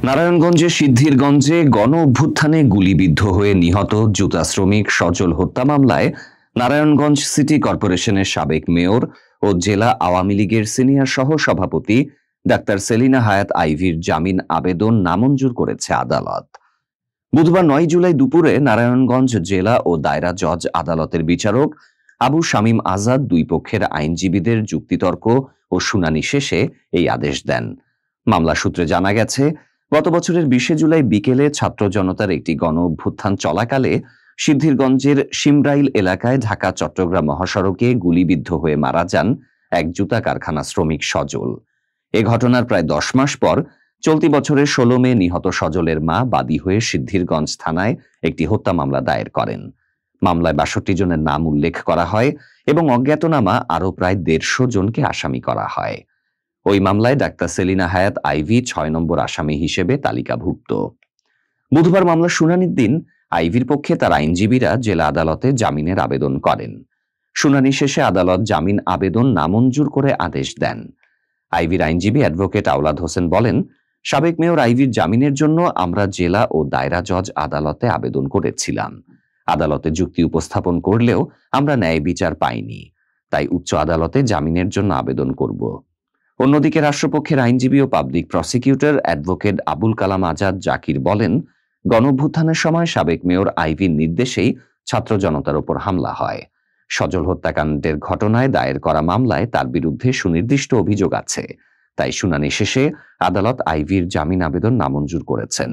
নারায়ণগঞ্জের সিদ্ধিরগঞ্জে গণ অভ্যুত্থানে গুলিবিদ্ধ হয়ে নিহত জুতা শ্রমিক সজল হত্যা মামলায় নারায়ণগঞ্জ সিটি কর্পোরেশনের সাবেক মেয়র ও জেলা আওয়ামী লীগের সিনিয়র সহ সভাপতি ডাক্তার সেলিনা হায়াত আইভীর জামিন আবেদন নামঞ্জুর করেছে আদালত। বুধবার 9 জুলাই দুপুরে নারায়ণগঞ্জ জেলা ও দায়রা জজ আদালতের বিচারক আবু শামীম আজাদ দুই পক্ষের আইনজীবীদের যুক্তিতর্ক ও শুনানি শেষে এই আদেশ দেন। মামলা সূত্রে জানা গেছে, গত বছরের 20 জুলাই বিকেলে ছাত্র জনতার একটি গণ অভ্যুত্থান চলাকালে সিদ্ধিরগঞ্জের শিমরাইল এলাকায় ঢাকা চট্টগ্রাম মহাসড়কে গুলিবিদ্ধ হয়ে মারা যান এক জুতা কারখানা শ্রমিক সজল। এ ঘটনার প্রায় 10 মাস পর চলতি বছরের 16 মে নিহত সজলের মা বাদী হয়ে সিদ্ধিরগঞ্জ থানায় একটি হত্যা মামলা দায়ের করেন। মামলায় 62 জনের নাম উল্লেখ করা হয় এবং অজ্ঞাতনামা আরও প্রায় 150 জনকে আসামি করা হয়। ওই মামলায় ডাক্তার সেলিনা হায়াত আইভী 6 নম্বর আসামি হিসেবে তালিকাভুক্ত। বুধবার মামলার শুনানির দিন আইভীর পক্ষে তার আইনজীবীরা জেলা আদালতে জামিনের আবেদন করেন। শুনানি শেষে আদালত জামিন আবেদন নামঞ্জুর করে আদেশ দেন। আইভীর আইনজীবী অ্যাডভোকেট আওলাদ হোসেন বলেন, সাবেক মেয়র আইভীর জামিনের জন্য আমরা জেলা ও দায়রা জজ আদালতে আবেদন করেছিলাম। আদালতে যুক্তি উপস্থাপন করলেও আমরা ন্যায় বিচার পাইনি, তাই উচ্চ আদালতে জামিনের জন্য আবেদন করব। অন্যদিকে রাষ্ট্রপক্ষের আইনজীবী ও public prosecutor advocate Abul Kalam Azad Zakir বলেন, গণঅভ্যুত্থানের সময় সাবেক মেয়র আইভীর নির্দেশেই ছাত্র জনতার উপর হামলা হয়। সজল হত্যাকাণ্ডের ঘটনায় দায়ের করা মামলায় তার বিরুদ্ধে সুনির্দিষ্ট অভিযোগ আছে, তাই শুনানি শেষে আদালত আইভীর জামিন আবেদন নামঞ্জুর করেছেন।